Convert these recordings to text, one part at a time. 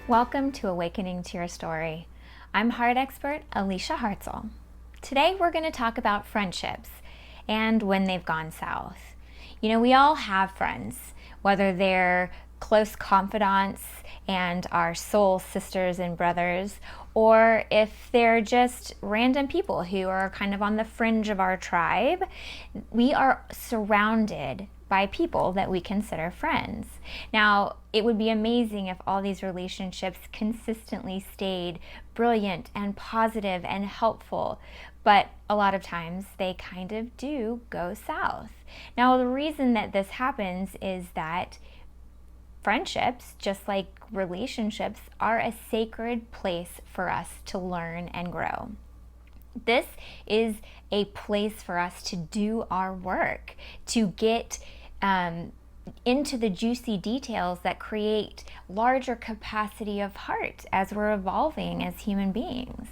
Welcome to Awakening to Your Story. I'm heart expert Alicia Hartzell. Today we're going to talk about friendships and when they've gone south. You know, we all have friends, whether they're close confidants and our soul sisters and brothers, or if they're just random people who are kind of on the fringe of our tribe. We are surrounded by people that we consider friends. Now, it would be amazing if all these relationships consistently stayed brilliant and positive and helpful, but a lot of times they kind of do go south. Now, the reason that this happens is that friendships, just like relationships, are a sacred place for us to learn and grow. This is a place for us to do our work, to get into the juicy details that create larger capacity of heart as we're evolving as human beings.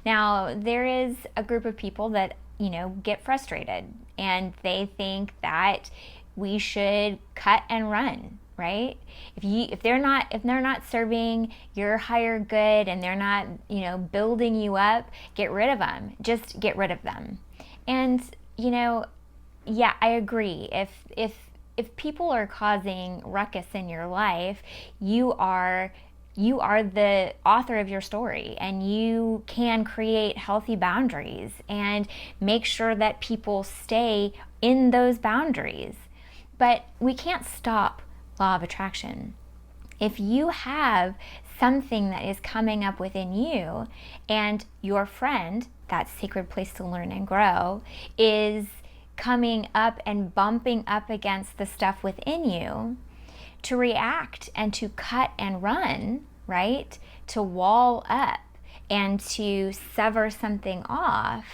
Now, there is a group of people that, get frustrated and they think that we should cut and run, right? If they're not serving your higher good and they're not, building you up, get rid of them. Just get rid of them. And, yeah, I agree. If people are causing ruckus in your life, you are the author of your story, and you can create healthy boundaries and make sure that people stay in those boundaries. But we can't stop law of attraction. If you have something that is coming up within you and your friend, that sacred place to learn and grow, is coming up and bumping up against the stuff within you, to react and to cut and run, right? To wall up and to sever something off,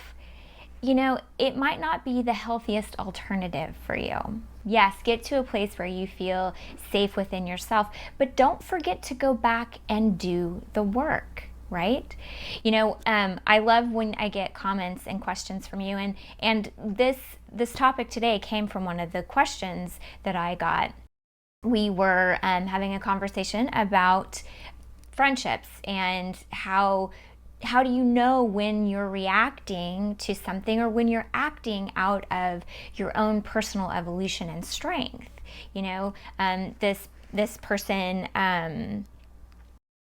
it might not be the healthiest alternative for you. Yes, get to a place where you feel safe within yourself, but don't forget to go back and do the work, right? I love when I get comments and questions from you, and this topic today came from one of the questions that I got. We were having a conversation about friendships and how do you know when you're reacting to something or when you're acting out of your own personal evolution and strength. This person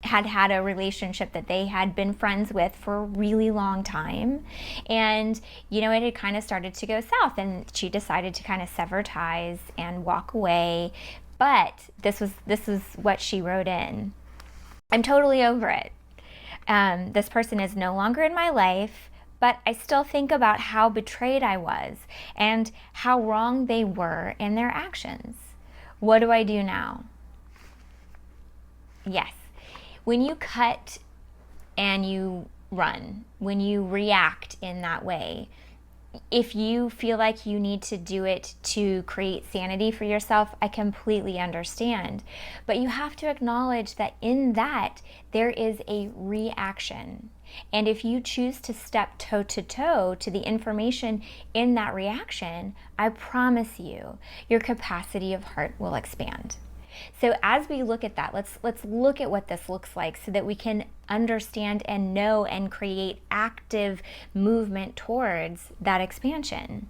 had a relationship that they had been friends with for a really long time, and it had kind of started to go south, and she decided to kind of sever ties and walk away. But this is what she wrote in: I'm totally over it. This person is no longer in my life, but I still think about how betrayed I was and how wrong they were in their actions. What do I do now? Yes. When you cut and you run, when you react in that way, if you feel like you need to do it to create sanity for yourself, I completely understand. But you have to acknowledge that in that, there is a reaction. And if you choose to step toe to toe to the information in that reaction, I promise you, your capacity of heart will expand. So as we look at that, let's look at what this looks like so that we can understand and know and create active movement towards that expansion.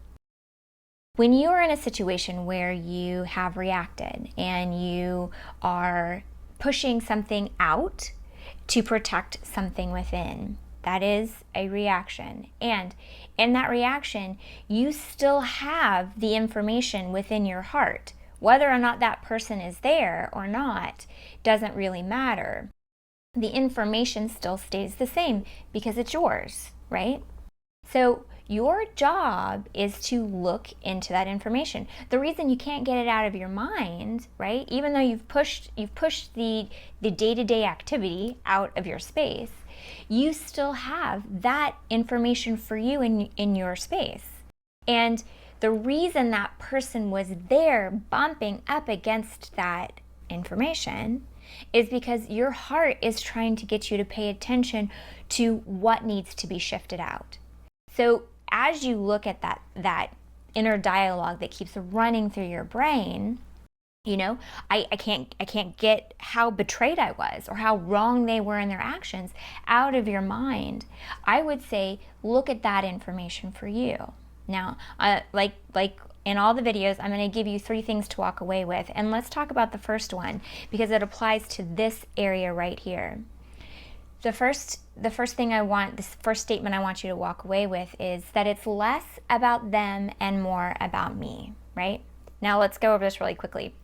When you are in a situation where you have reacted and you are pushing something out to protect something within, that is a reaction. And in that reaction, you still have the information within your heart. Whether or not that person is there or not doesn't really matter. The information still stays the same because it's yours, right? So your job is to look into that information. The reason you can't get it out of your mind, right? Even though you've pushed the day-to-day activity out of your space, you still have that information for you in your space. And the reason that person was there bumping up against that information is because your heart is trying to get you to pay attention to what needs to be shifted out. So as you look at that inner dialogue that keeps running through your brain, You know, I can't get how betrayed I was or how wrong they were in their actions out of your mind. I would say look at that information for you. Now, like in all the videos, I'm going to give you 3 things to walk away with, and let's talk about the first one because it applies to this area right here. The first statement I want you to walk away with is that it's less about them and more about me, right? Now let's go over this really quickly.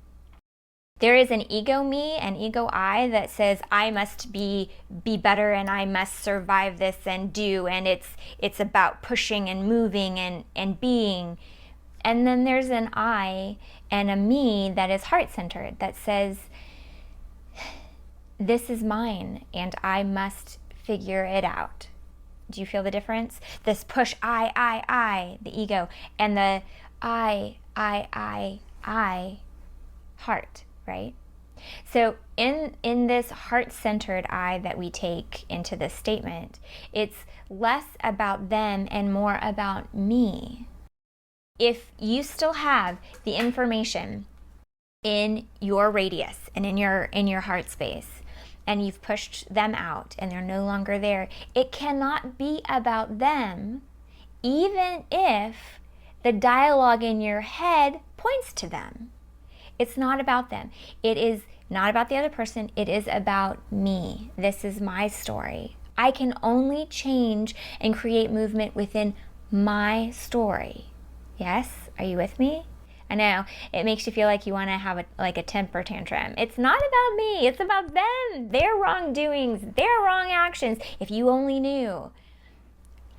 There is an ego me and ego I that says I must be better and I must survive this and do, and it's about pushing and moving and being. And then there's an I and a me that is heart-centered that says this is mine and I must figure it out. Do you feel the difference? This push I, the ego, and the I, heart, right? So in this heart-centered I that we take into this statement, it's less about them and more about me. If you still have the information in your radius and in your heart space, and you've pushed them out and they're no longer there, it cannot be about them, even if the dialogue in your head points to them. It's not about them. It is not about the other person. It is about me. This is my story. I can only change and create movement within my story. Yes? Are you with me? I know it makes you feel like you want to have a temper tantrum. It's not about me. It's about them, their wrongdoings, their wrong actions. If you only knew.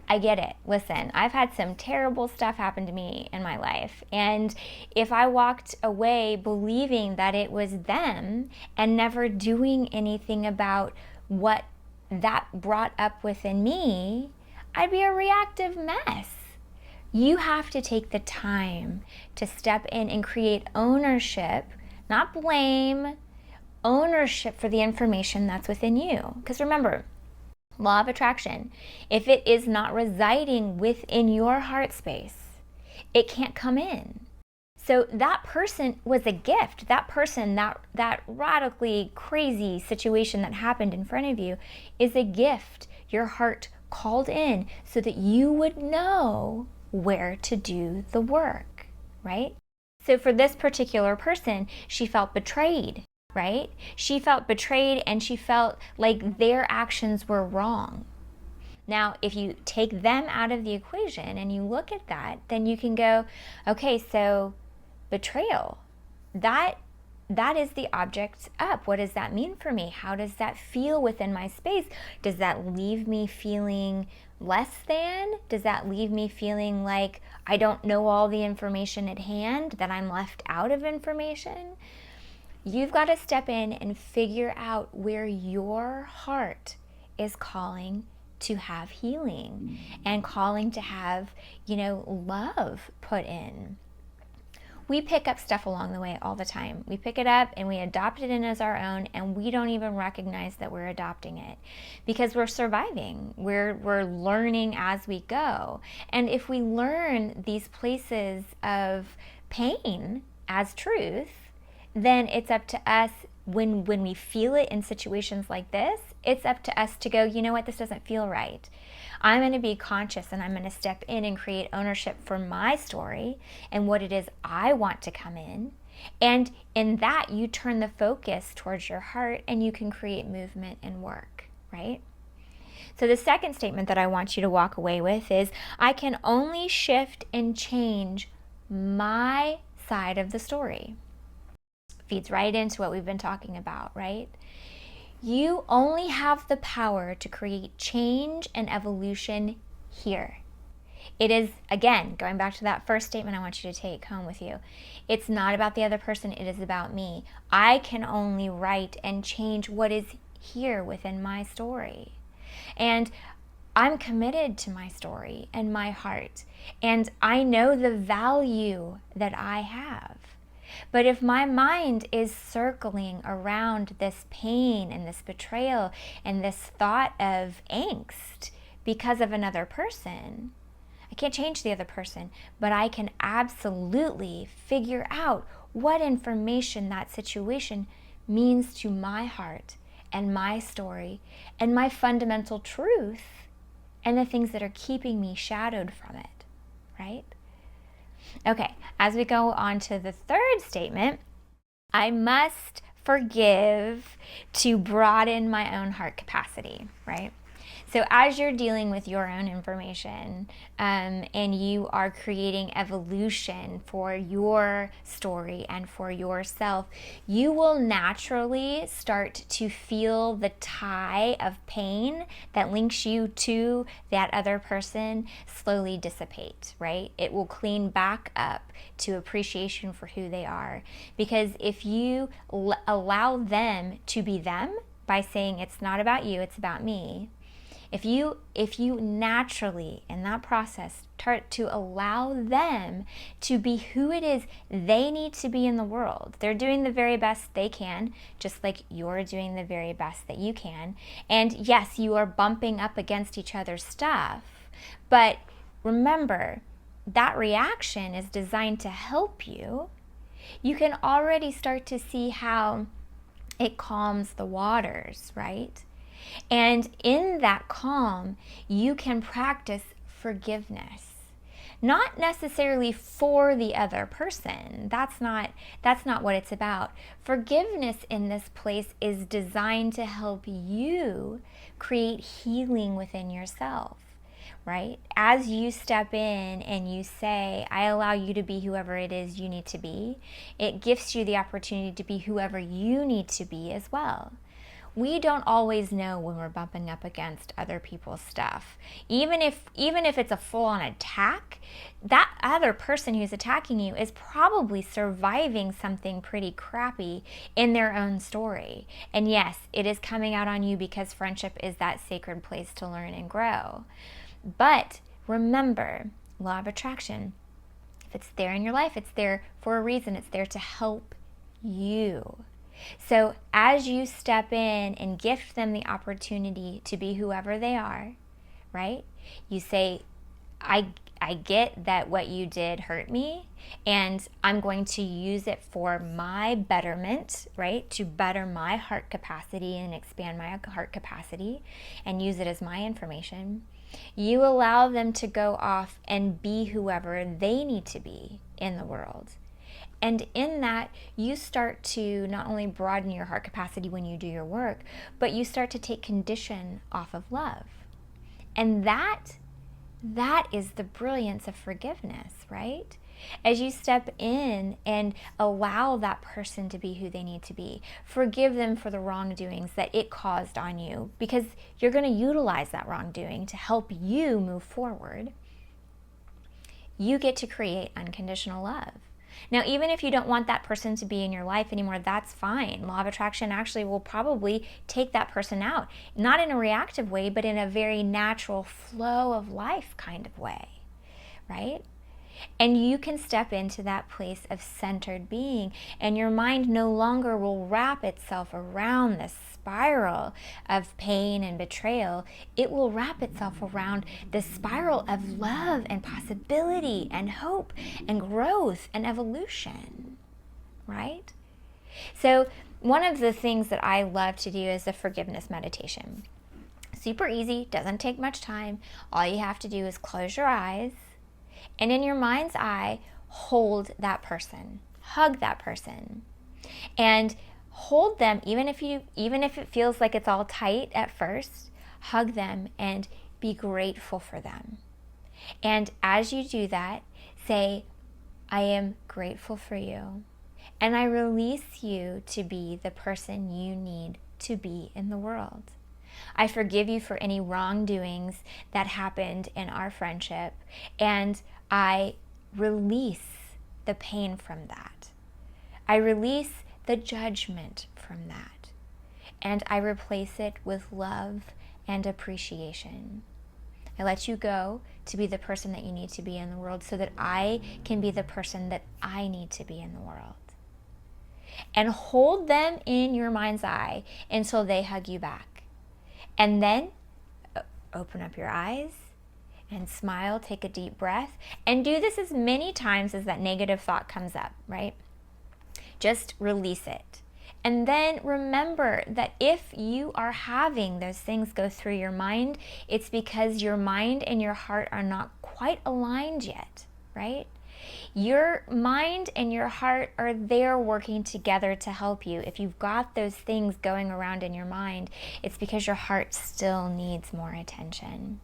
I get it. Listen, I've had some terrible stuff happen to me in my life. And if I walked away believing that it was them and never doing anything about what that brought up within me, I'd be a reactive mess. You have to take the time to step in and create ownership, not blame, ownership for the information that's within you. Because remember, law of attraction, if it is not residing within your heart space, it can't come in. So that person was a gift. That person, that radically crazy situation that happened in front of you is a gift your heart called in so that you would know where to do the work, right? So for this particular person, she felt betrayed, right? She felt betrayed and she felt like their actions were wrong. Now, if you take them out of the equation and you look at that, then you can go, okay, so betrayal, that is the object up. What does that mean for me? How does that feel within my space? Does that leave me feeling less than? Does that leave me feeling like I don't know all the information at hand, that I'm left out of information? You've got to step in and figure out where your heart is calling to have healing and calling to have, love put in. We pick up stuff along the way all the time. We pick it up and we adopt it in as our own, and we don't even recognize that we're adopting it because we're surviving. We're learning as we go. And if we learn these places of pain as truth, then it's up to us when we feel it in situations like this, it's up to us to go, you know what, this doesn't feel right. I'm going to be conscious and I'm going to step in and create ownership for my story and what it is I want to come in. And in that, you turn the focus towards your heart and you can create movement and work, right? So the second statement that I want you to walk away with is, I can only shift and change my side of the story. Feeds right into what we've been talking about, right? You only have the power to create change and evolution here. It is, again, going back to that first statement I want you to take home with you. It's not about the other person, it is about me. I can only write and change what is here within my story. And I'm committed to my story and my heart. And I know the value that I have. But if my mind is circling around this pain and this betrayal and this thought of angst because of another person, I can't change the other person, but I can absolutely figure out what information that situation means to my heart and my story and my fundamental truth and the things that are keeping me shadowed from it, right? Okay, as we go on to the third statement, I must forgive to broaden my own heart capacity, right? So as you're dealing with your own information and you are creating evolution for your story and for yourself, you will naturally start to feel the tie of pain that links you to that other person slowly dissipate, right? It will clean back up to appreciation for who they are. Because if you allow them to be them by saying it's not about you, it's about me, if you naturally in that process start to allow them to be who it is they need to be in the world, they're doing the very best they can, just like you're doing the very best that you can. And yes, you are bumping up against each other's stuff, but remember, that reaction is designed to help you. You can already start to see how it calms the waters, right? And in that calm, you can practice forgiveness. Not necessarily for the other person. That's not what it's about. Forgiveness in this place is designed to help you create healing within yourself, right? As you step in and you say, I allow you to be whoever it is you need to be, it gives you the opportunity to be whoever you need to be as well. We don't always know when we're bumping up against other people's stuff. Even if it's a full-on attack, that other person who's attacking you is probably surviving something pretty crappy in their own story. And yes, it is coming out on you because friendship is that sacred place to learn and grow. But remember, law of attraction, if it's there in your life, it's there for a reason. It's there to help you. So as you step in and gift them the opportunity to be whoever they are, right? You say, I get that what you did hurt me, and I'm going to use it for my betterment, right? To better my heart capacity and expand my heart capacity and use it as my information. You allow them to go off and be whoever they need to be in the world. And in that, you start to not only broaden your heart capacity when you do your work, but you start to take condition off of love. And that is the brilliance of forgiveness, right? As you step in and allow that person to be who they need to be, forgive them for the wrongdoings that it caused on you, because you're going to utilize that wrongdoing to help you move forward. You get to create unconditional love. Now, even if you don't want that person to be in your life anymore, that's fine. Law of attraction actually will probably take that person out, not in a reactive way, but in a very natural flow of life kind of way, right? And you can step into that place of centered being, and your mind no longer will wrap itself around this spiral of pain and betrayal. It will wrap itself around the spiral of love and possibility and hope and growth and evolution, right? So one of the things that I love to do is the forgiveness meditation. Super easy, doesn't take much time. All you have to do is close your eyes, and in your mind's eye, hold that person, hug that person, and hold them. Even if it feels like it's all tight at first, hug them and be grateful for them. And as you do that, say, I am grateful for you, and I release you to be the person you need to be in the world. I forgive you for any wrongdoings that happened in our friendship, and I release the pain from that. I release the judgment from that, and I replace it with love and appreciation. I let you go to be the person that you need to be in the world so that I can be the person that I need to be in the world. And hold them in your mind's eye until they hug you back. And then open up your eyes and smile, take a deep breath, and do this as many times as that negative thought comes up, right? Just release it. And then remember that if you are having those things go through your mind, it's because your mind and your heart are not quite aligned yet, right? Your mind and your heart are there working together to help you. If you've got those things going around in your mind, it's because your heart still needs more attention.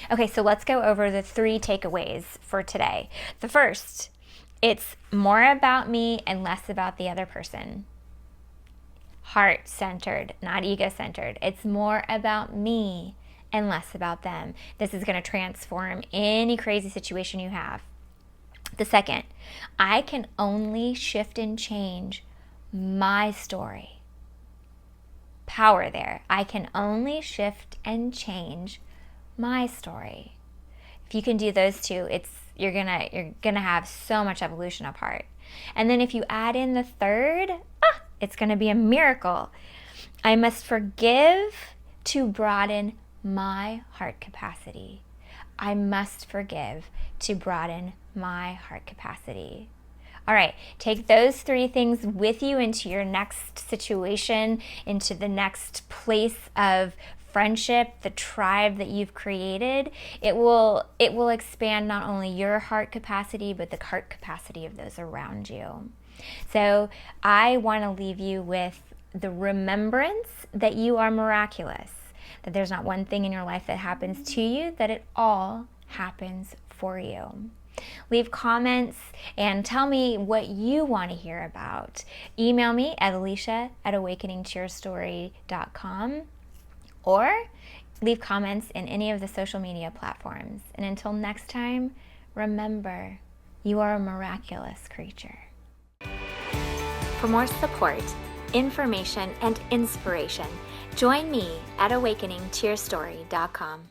Okay, so let's go over the 3 takeaways for today. The first, it's more about me and less about the other person. Heart-centered, not ego-centered. It's more about me and less about them. This is going to transform any crazy situation you have. The second, I can only shift and change my story. Power there. I can only shift and change my story. If you can do those 2, you're gonna have so much evolution of heart. And then if you add in the third, it's gonna be a miracle. I must forgive to broaden my heart capacity. I must forgive to broaden my heart capacity. All right, take those 3 things with you into your next situation, into the next place of friendship, the tribe that you've created. It will expand not only your heart capacity, but the heart capacity of those around you. So I want to leave you with the remembrance that you are miraculous, that there's not one thing in your life that happens to you, that it all happens for you. Leave comments and tell me what you want to hear about. Email me at alicia@awakeningtoyourstory.com or leave comments in any of the social media platforms. And until next time, remember, you are a miraculous creature. For more support, information, and inspiration, join me at awakeningtoyourstory.com.